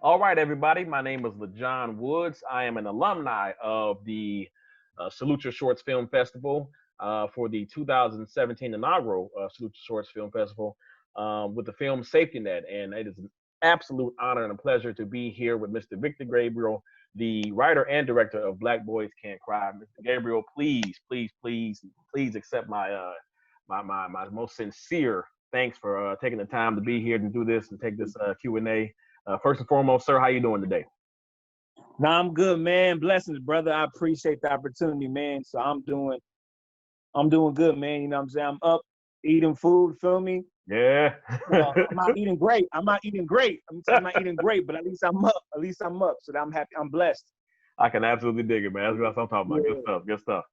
All right, everybody. My name is LaJohn Woods. I am an alumni of the Salute Your Shorts Film Festival for the 2017 inaugural Salute Your Shorts Film Festival with the film Safety Net. And it is an absolute honor and a pleasure to be here with Mr. Victor Gabriel, the writer and director of Black Boys Can't Cry. Mr. Gabriel, please accept my most sincere thanks for taking the time to be here to do this and take this Q&A. First and foremost, sir, how you doing today? Nah, I'm good, man. Blessings, brother. I appreciate the opportunity, man. So I'm doing good, man. You know what I'm saying? I'm up eating food, feel me? Yeah. I'm not eating great. I'm not eting great, but at least I'm up. So that I'm happy. I'm blessed. I can absolutely dig it, man. That's what I'm talking about. Good stuff.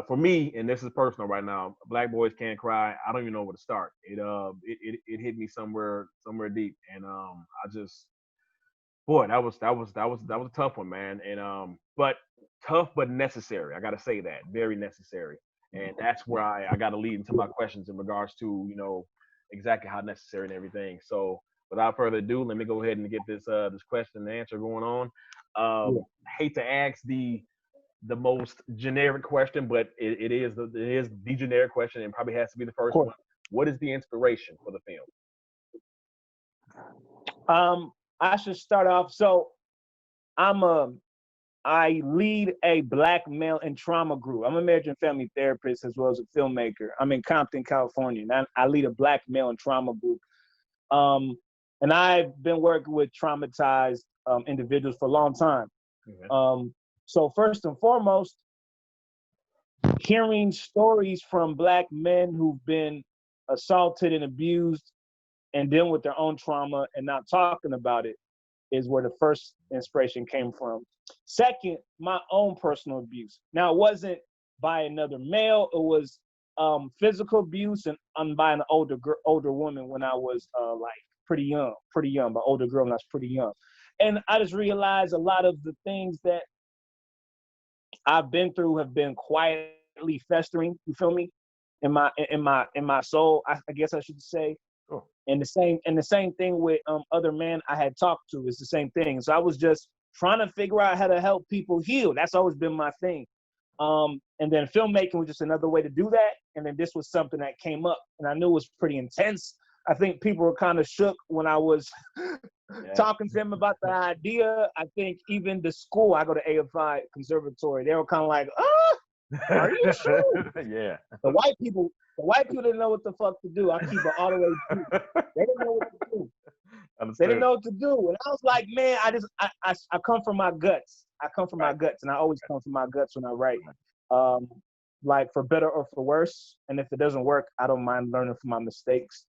For me, and this is personal right now, Black Boys Can't Cry. I don't even know where to start. It hit me somewhere deep, and I just, boy, that was a tough one, man. And but tough but necessary. I got to say that, very necessary. And that's where I got to lead into my questions in regards to exactly how necessary and everything. So without further ado, let me go ahead and get this question and answer going on. Hate to ask the most generic question, but it is the generic question and probably has to be the first one. What is the inspiration for the film? I should start off. So I lead a Black male in trauma group. I'm a marriage and family therapist as well as a filmmaker. I'm in Compton, California, and I lead a Black male in trauma group. And I've been working with traumatized individuals for a long time. Mm-hmm. So first and foremost, hearing stories from Black men who've been assaulted and abused and dealing with their own trauma and not talking about it is where the first inspiration came from. Second, my own personal abuse. Now, it wasn't by another male. It was physical abuse and by an older woman when I was like pretty young, but older girl when I was pretty young. And I just realized a lot of the things that I've been through have been quietly festering. You feel me? In my soul, I guess I should say. Sure. And the same thing with other men I had talked to is the same thing. So I was just trying to figure out how to help people heal. That's always been my thing. And then filmmaking was just another way to do that. And then this was something that came up, and I knew it was pretty intense. I think people were kind of shook when I was talking to them about the idea. I think even the school, I go to AFI Conservatory, they were kind of like, are you sure? Yeah. The white people didn't know what the fuck to do. I keep it all the way through. They didn't know what to do. They didn't know what to do. And I was like, man, I come from my guts. I come from my guts, and I always come from my guts when I write. Like for better or for worse. And if it doesn't work, I don't mind learning from my mistakes.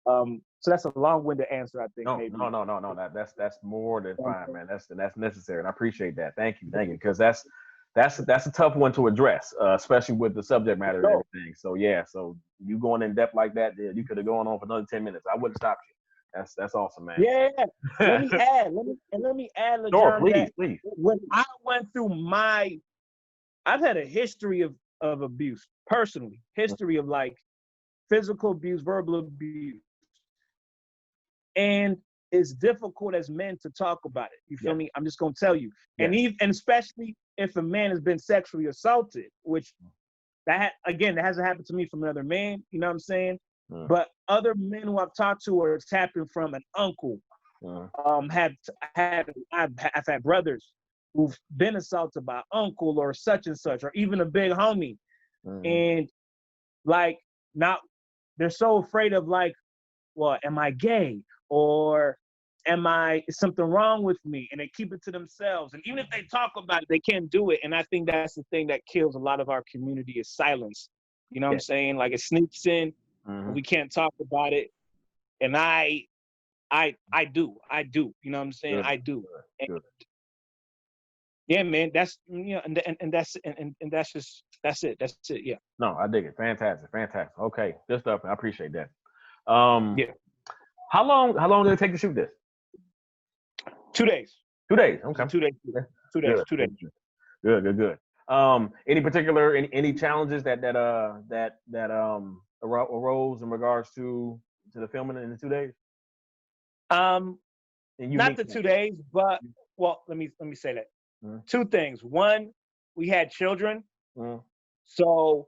So that's a long-winded answer, I think. No. That's more than fine, man. That's necessary, and I appreciate that. Thank you, because that's a tough one to address, especially with the subject matter and everything. So yeah, so you going in depth like that, you could have gone on for another 10 minutes. I wouldn't stop you. That's awesome, man. Yeah. Let me add, sure, LaJohn, please. When I went through I've had a history of abuse personally, history of like physical abuse, verbal abuse. And it's difficult as men to talk about it. You feel me? I'm just gonna tell you. And especially if a man has been sexually assaulted, which that hasn't happened to me from another man, you know what I'm saying? But other men who I've talked to, or it's happened from an uncle, I've had brothers who've been assaulted by uncle or such and such, or even a big homie. And like now they're so afraid of like, well, am I gay? Or is something wrong with me? And they keep it to themselves. And even if they talk about it, they can't do it. And I think that's the thing that kills a lot of our community is silence. You know what I'm saying? Like it sneaks in, we can't talk about it. And I do. You know what I'm saying? Good. I do. Good. Yeah, man. That's that's it. That's it. Yeah. No, I dig it. Fantastic. Okay, good stuff. I appreciate that. How long did it take to shoot this? 2 days. 2 days. Okay. 2 days. 2 days. Good. 2 days. Good. Any particular any challenges that arose in regards to the filming in the 2 days? not the 2 days, but well, let me say that. Two things. One, we had children, so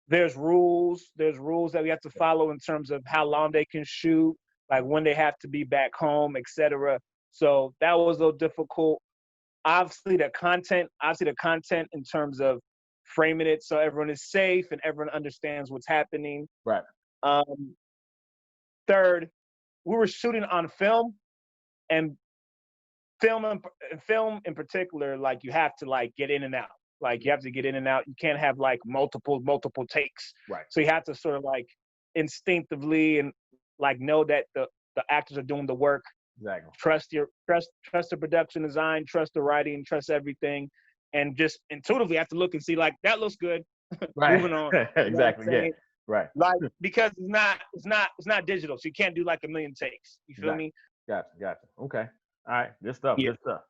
there's rules that we have to follow in terms of how long they can shoot, like when they have to be back home, etc. So that was a little difficult. Obviously the content in terms of framing it so everyone is safe and everyone understands what's happening. Right. Third, we were shooting on film, and film in particular, like you have to like get in and out. Like you have to get in and out. You can't have like multiple takes. Right. So you have to sort of like instinctively and like know that the actors are doing the work. Exactly. Trust the production design, trust the writing, trust everything, and just intuitively have to look and see like that looks good. Right. Moving on. Exactly. Yeah. Right. Like because it's not digital, so you can't do like a million takes. You feel me? Gotcha. Okay. All right. Good stuff. Yeah. Good stuff.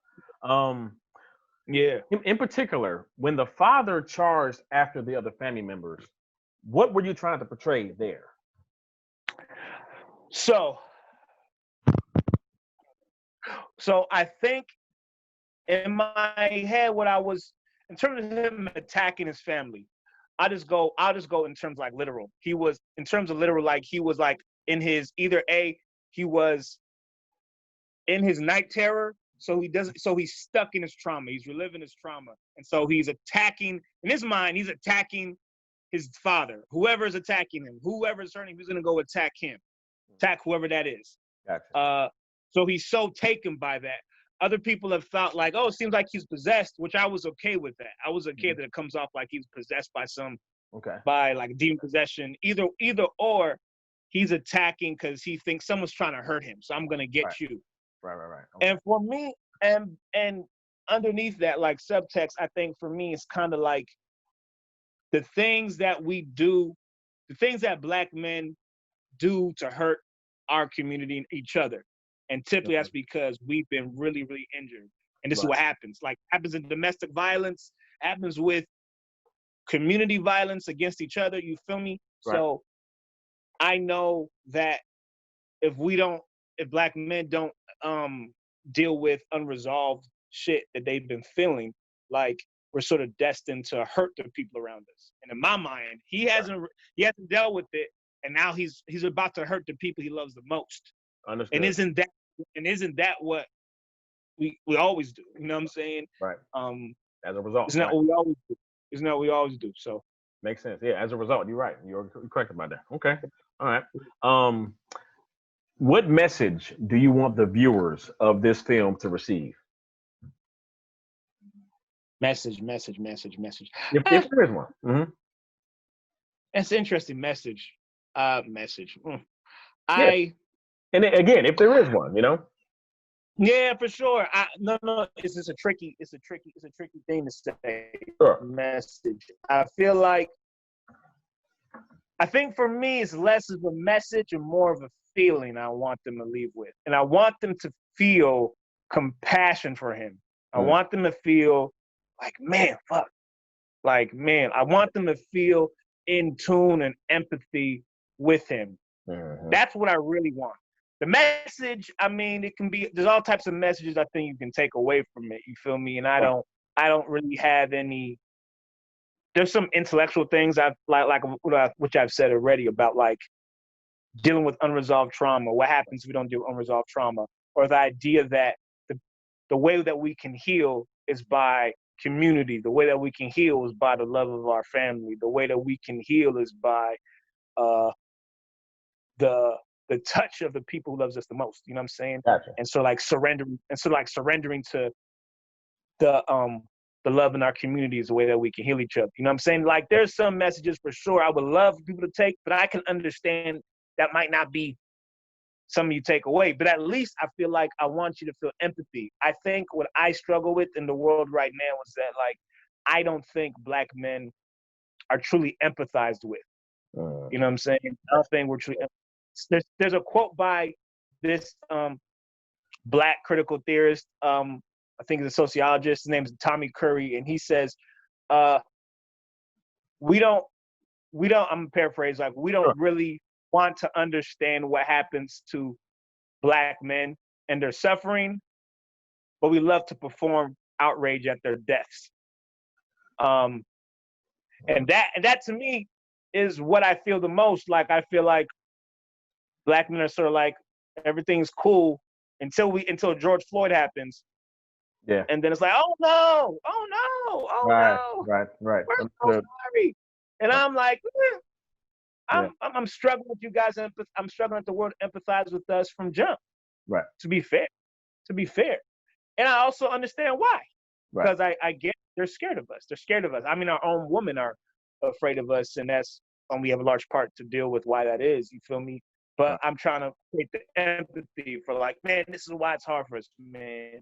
Yeah. In particular, when the father charged after the other family members, what were you trying to portray there? So I think in my head, what I was in terms of him attacking his family, I'll just go in terms like literal. He was in terms of literal, like he was like in his he was in his night terror. So he's stuck in his trauma. He's reliving his trauma. And so he's attacking, in his mind, he's attacking his father. Whoever is attacking him, whoever is hurting, he's going to go attack him. Attack whoever that is. Gotcha. So he's so taken by that. Other people have felt like, oh, it seems like he's possessed, which I was okay with that. I was okay that it comes off like he's possessed by by like demon possession. Either or, he's attacking because he thinks someone's trying to hurt him. So I'm going to get you. Right. Okay. And for me, and underneath that, like subtext, I think for me, it's kind of like the things that we do, the things that Black men do to hurt our community and each other. And typically that's because we've been really, really injured. And this is what happens. Like happens in domestic violence, happens with community violence against each other. You feel me? Right. So I know that if Black men don't deal with unresolved shit that they've been feeling, like we're sort of destined to hurt the people around us. And in my mind, he hasn't dealt with it, and now he's about to hurt the people he loves the most. Understood. And isn't that what we always do? You know what I'm saying? Right. As a result, isn't that what we always do? Isn't that what we always do? So makes sense. Yeah. As a result, you're right. You're correct about that. Okay. All right. What message do you want the viewers of this film to receive? Message. If there is one. Mm-hmm. That's an interesting message. Message. Yeah. And again, if there is one, you know. Yeah, for sure. No. It's just a tricky thing to say. Sure. Message. I think for me, it's less of a message and more of a feeling I want them to leave with. And I want them to feel compassion for him. I want them to feel like, man, fuck. Like, man, I want them to feel in tune and empathy with him. Mm-hmm. That's what I really want. The message, I mean, it can be, there's all types of messages I think you can take away from it. You feel me? And I don't really have any. There's some intellectual things I've which I've said already about like dealing with unresolved trauma. What happens if we don't deal with unresolved trauma? Or the idea that the way that we can heal is by community. The way that we can heal is by the love of our family. The way that we can heal is by the touch of the people who loves us the most. You know what I'm saying? Gotcha. And so surrendering to the love in our community is the way that we can heal each other. You know what I'm saying? Like there's some messages for sure I would love people to take, but I can understand that might not be something you take away. But at least I feel like I want you to feel empathy. I think what I struggle with in the world right now is that like I don't think Black men are truly empathized with. You know what I'm saying? I don't think we're truly there's a quote by this Black critical theorist, I think he's a sociologist, his name is Tommy Curry, and he says, we don't, I'm gonna paraphrase, like we don't really want to understand what happens to Black men and their suffering, but we love to perform outrage at their deaths. And that to me is what I feel the most. Like, I feel like Black men are sort of like, everything's cool until George Floyd happens. Yeah. And then it's like, oh no, oh no, oh no. Right. We're so sorry. And I'm like, I'm struggling with you guys. I'm struggling with the word empathize with us from jump. Right. To be fair. And I also understand why. Right. Because I get they're scared of us. They're scared of us. I mean, our own women are afraid of us, and we have a large part to deal with why that is. You feel me? But I'm trying to create the empathy for, like, man, this is why it's hard for us, man.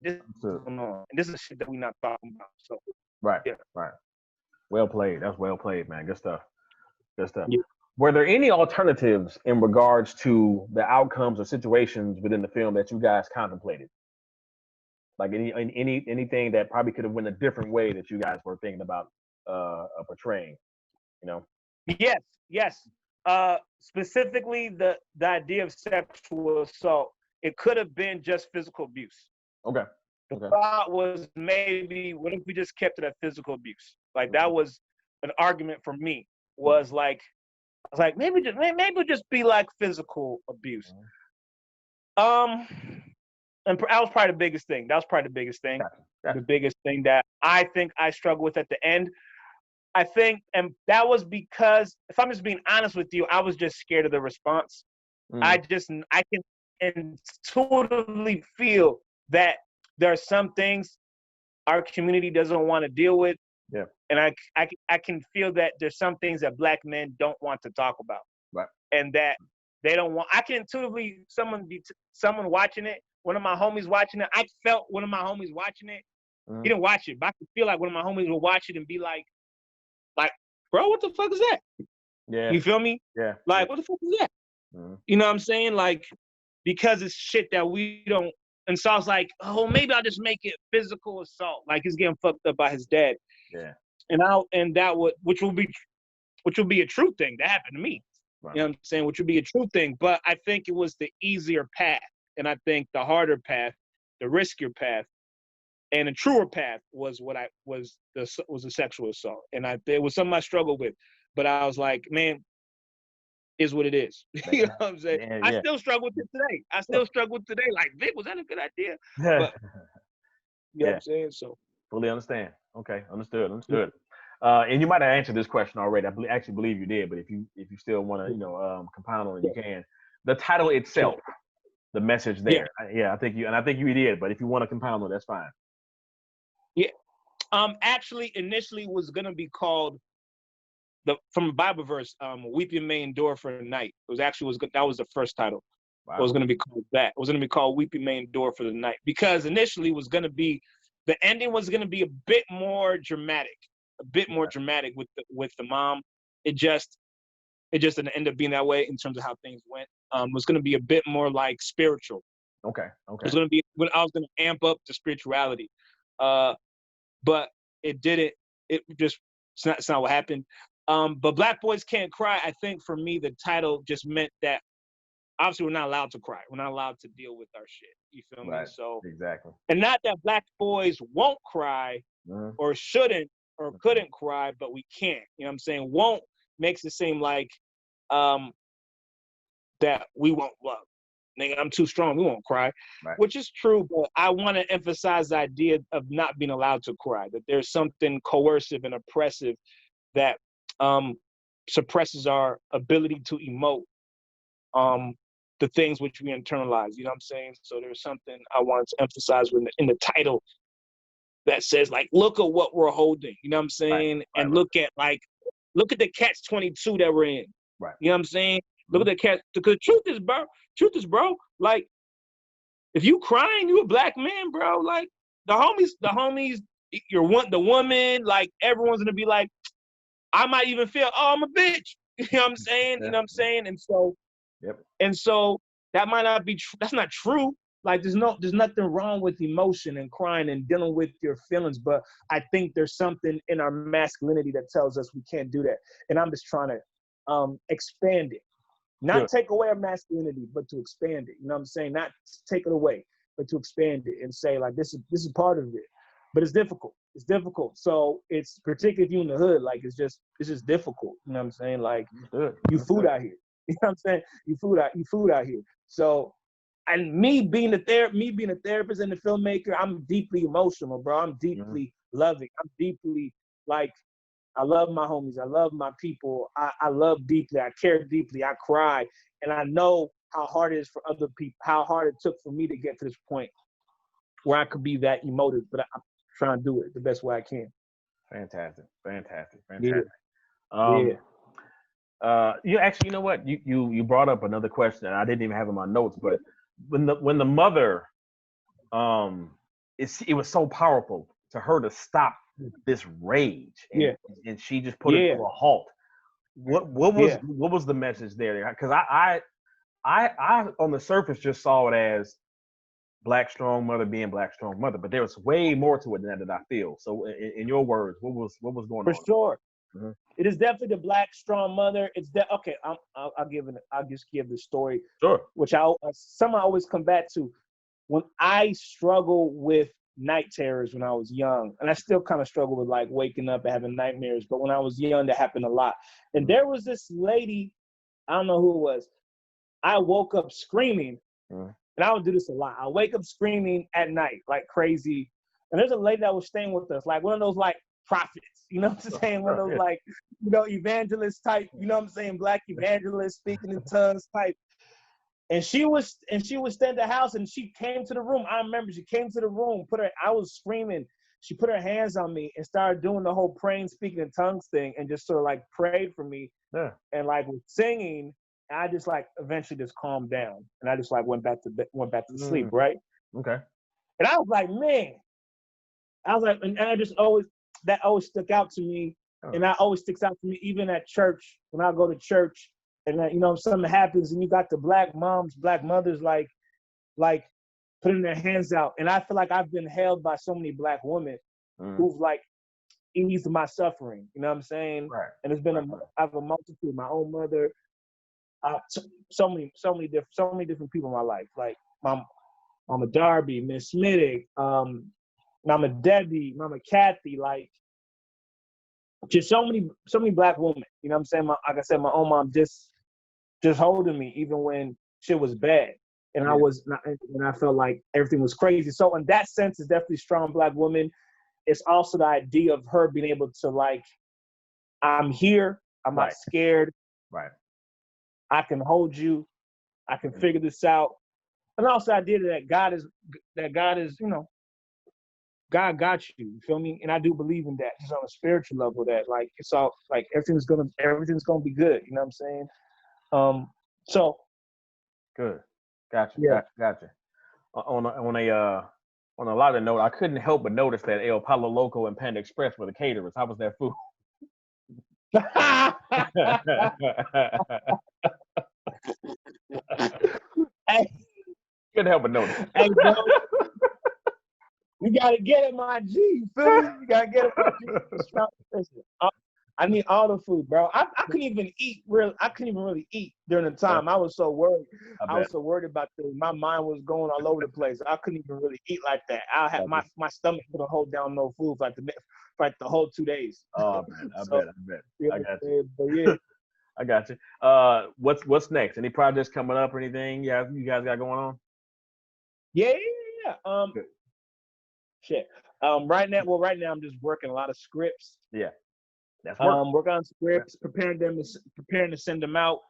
This is going on, and this is shit that we're not talking about. So right. Yeah. Right. Well played. That's well played, man. Good stuff. Yeah. Were there any alternatives in regards to the outcomes or situations within the film that you guys contemplated? Like anything that probably could have went a different way that you guys were thinking about portraying, you know? Yes. Specifically, the idea of sexual assault, it could have been just physical abuse. Okay. The thought was, maybe, what if we just kept it at physical abuse? Like, that was an argument for me. Was like, I was like, maybe just be like physical abuse. And that was probably the biggest thing. Gotcha. The biggest thing that I think I struggled with at the end. I think, and that was because, if I'm just being honest with you, I was just scared of the response. I can intuitively feel that there are some things our community doesn't want to deal with. Yeah. And I can feel that there's some things that Black men don't want to talk about. Right. And that they don't want. I can intuitively, someone watching it, one of my homies watching it. I felt one of my homies watching it. He didn't watch it, but I could feel like one of my homies will watch it and be like, bro, what the fuck is that? Yeah. You feel me? Yeah. Like, what the fuck is that? You know what I'm saying? Like, because it's shit that we don't. And so I was like, oh, maybe I'll just make it physical assault. Like, he's getting fucked up by his dad. Yeah. Which will be a true thing that happened to me. Right. You know what I'm saying? Which would be a true thing. But I think it was the easier path. And I think the harder path, the riskier path, and the truer path was the sexual assault. And it was something I struggled with. But I was like, man, is what it is. You know what I'm saying? Yeah. I still struggle with it today. Like, Vic, was that a good idea? But, you know what I'm saying? So fully understand. Okay, understood. And you might have answered this question already. I actually believe you did, but if you still want to, compound on it, you can. The title itself, the message there. I think you did. But if you want to compound on it, that's fine. Yeah. Actually, initially was gonna be called from a Bible verse, "Weeping may endure for the night." That was the first title. Wow. It was gonna be called that. It was gonna be called "Weeping may endure for the night," because initially the ending was gonna be a bit more dramatic, with the mom. It just didn't end up being that way in terms of how things went. It was gonna be a bit more like spiritual. Okay. It was gonna be when I was gonna amp up the spirituality, but it didn't. It's not what happened. But Black Boys Can't Cry, I think for me, the title just meant that obviously we're not allowed to cry. We're not allowed to deal with our shit. You feel me? So exactly. And not that Black boys won't cry or shouldn't or couldn't cry, but we can't. You know what I'm saying? Won't makes it seem like that we won't love. Nigga, I'm too strong. We won't cry, which is true. But I want to emphasize the idea of not being allowed to cry, that there's something coercive and oppressive that suppresses our ability to emote the things which we internalize. You know what I'm saying? So there's something I wanted to emphasize in the title that says, like, look at what we're holding. You know what I'm saying? And look at the catch-22 that we're in. Right. You know what I'm saying? Look at the catch. Because truth is, bro, like, if you crying, you a Black man, bro. Like, the homies, the woman, like, everyone's gonna be like, I might even feel, oh, I'm a bitch. You know what I'm saying? You know what I'm saying? And so that might not be that's not true. Like, there's nothing wrong with emotion and crying and dealing with your feelings, but I think there's something in our masculinity that tells us we can't do that. And I'm just trying to expand it. Not take away our masculinity, but to expand it. You know what I'm saying? Not take it away, but to expand it and say, like, this is part of it. But it's difficult. It's difficult. So it's particularly if you in the hood, like it's just difficult. You know what I'm saying? Like you food out here. You know what I'm saying? You food out here. So and me being a therapist and a filmmaker, I'm deeply emotional, bro. I'm deeply loving. I'm deeply like I love my homies. I love my people. I love deeply. I care deeply. I cry. And I know how hard it is for other people, how hard it took for me to get to this point where I could be that emotive, but I'm trying to do it the best way I can. Fantastic. Yeah. You actually, you know what? You brought up another question and I didn't even have in my notes, but when the mother, it was so powerful to her to stop this rage, and she just put it to a halt. What was the message there? Because I on the surface just saw it as Black strong mother being Black strong mother, but there was way more to it than that I feel. So, in your words, what was going on? For sure, it is definitely the Black strong mother. It's okay. I'll just give the story. Sure. Which I somehow always come back to when I struggle with night terrors when I was young, and I still kind of struggle with like waking up and having nightmares. But when I was young, that happened a lot. And there was this lady, I don't know who it was. I woke up screaming. And I would do this a lot. I wake up screaming at night like crazy. And there's a lady that was staying with us, like one of those like prophets, you know what I'm saying? One of those like, evangelist type, you know what I'm saying? Black evangelist speaking in tongues type. And she was staying at the house and she came to the room. I remember she came to the room, I was screaming. She put her hands on me and started doing the whole praying, speaking in tongues thing and just sort of like prayed for me. Yeah. And like was singing. And I just like eventually just calmed down, and I just like went back to sleep, right? Okay. And I was like, man, and I just that always stuck out to me, and that always sticks out to me even at church when I go to church, and something happens, and you got the Black moms, Black mothers like putting their hands out, and I feel like I've been held by so many Black women who've like eased my suffering, you know what I'm saying? Right. And it's been I have a multitude, my own mother. So many different people in my life, like Mama Darby, Miss Smithick, Mama Debbie, Mama Kathy, like just so many Black women. You know what I'm saying? Like I said, my own mom just holding me even when shit was bad, and I felt like everything was crazy. So in that sense, it's definitely strong Black woman. It's also the idea of her being able to like, I'm here, I'm not scared. Right. I can hold you. I can figure this out. And also the idea that God is, God got you. You feel me? And I do believe in that, just on a spiritual level. That like it's all like everything's gonna be good. You know what I'm saying? So good. Gotcha. Yeah. Gotcha. On a lighter note, I couldn't help but notice that El Palo Loco and Panda Express were the caterers. How was that food? Hey, couldn't help but notice. Hey, bro, you gotta get it, my G. You feel me? You gotta get it, my G. I need all the food, bro. I couldn't even eat. I couldn't even really eat during the time. Yeah. I was so worried. I was so worried about things. My mind was going all over the place. I couldn't even really eat like that. I had my stomach couldn't hold down no food for like the whole 2 days. Oh man, I bet. Yeah, I got you. But yeah. I got you. What's next? Any projects coming up or anything? Yeah, you guys got going on? Yeah. Good. Shit. Right now I'm just working a lot of scripts. Yeah. That's work. Work on scripts, preparing to send them out.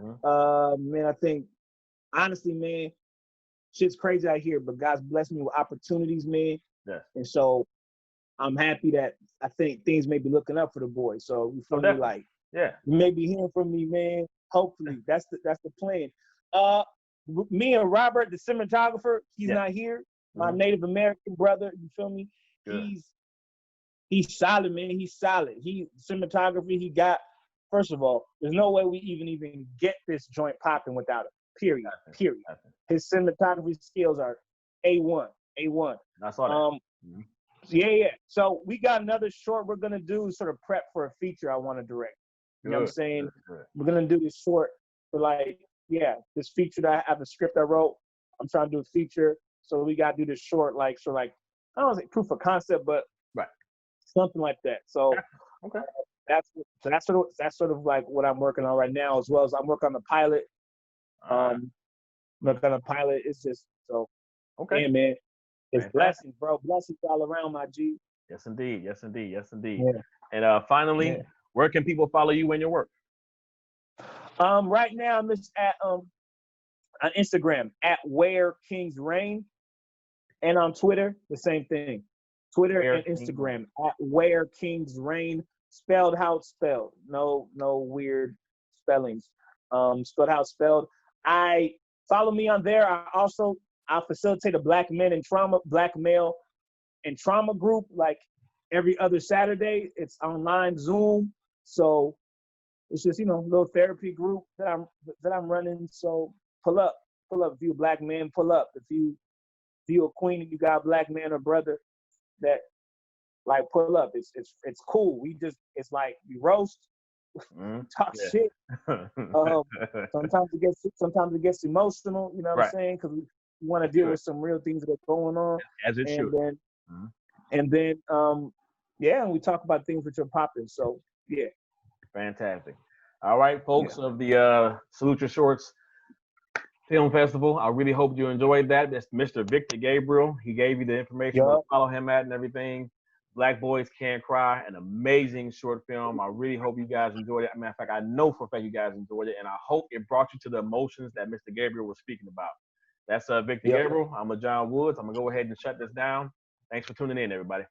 Man, I think honestly, man, shit's crazy out here, but God's blessed me with opportunities, man. Yeah. And so I'm happy that I think things may be looking up for the boys. So you feel me? Like, yeah, you may be hearing from me, man. Hopefully, that's the plan. Me and Robert, the cinematographer, he's not here. My Native American brother, you feel me? Good. He's solid, man. He's solid. Cinematography, he got, first of all, there's no way we even get this joint popping without him. Period. His cinematography skills are A1. I saw that. Yeah. So we got another short we're going to do, sort of prep for a feature I want to direct. You know what I'm saying? Good. We're going to do this short. for like, yeah, this feature that I have a script I wrote. I'm trying to do a feature, so we got to do this short, like, so like, I don't want to say proof of concept, but Right. something like that. So Okay. that's sort of like what I'm working on right now, as well as I'm working on the pilot. Working on the pilot. It's just so. Okay. Yeah, man. It's Fantastic. blessings, bro. Blessings all around, my G. Yes, indeed. Yes, indeed. Yes, indeed. Yeah. And finally, Yeah. where can people follow you and your work? Right now I'm just at on Instagram at Where Kings Reign, and on Twitter the same thing. Twitter and Instagram at Where Kings Reign, spelled how it's spelled. No weird spellings. Spelled how it's spelled. I follow me on there. I facilitate a black male and trauma group like every other Saturday. It's online Zoom. So it's just, a little therapy group that I'm running. So pull up if you a black man, pull up. If you a queen and you got a black man or brother that like pull up. It's cool. It's like we roast, talk shit. Sometimes it gets emotional, you know what I'm saying? Because we want to deal with some real things that are going on. As it should. And then we talk about things which are popping. So yeah. Fantastic. All right, folks of the Salute Your Shorts Film Festival. I really hope you enjoyed that. That's Mr. Victor Gabriel. He gave you the information where to follow him at and everything. Black Boys Can't Cry, an amazing short film. I really hope you guys enjoyed it. As a matter of fact, I know for a fact you guys enjoyed it, and I hope it brought you to the emotions that Mr. Gabriel was speaking about. That's Victor Gabriel. I'm John Woods. I'm going to go ahead and shut this down. Thanks for tuning in, everybody.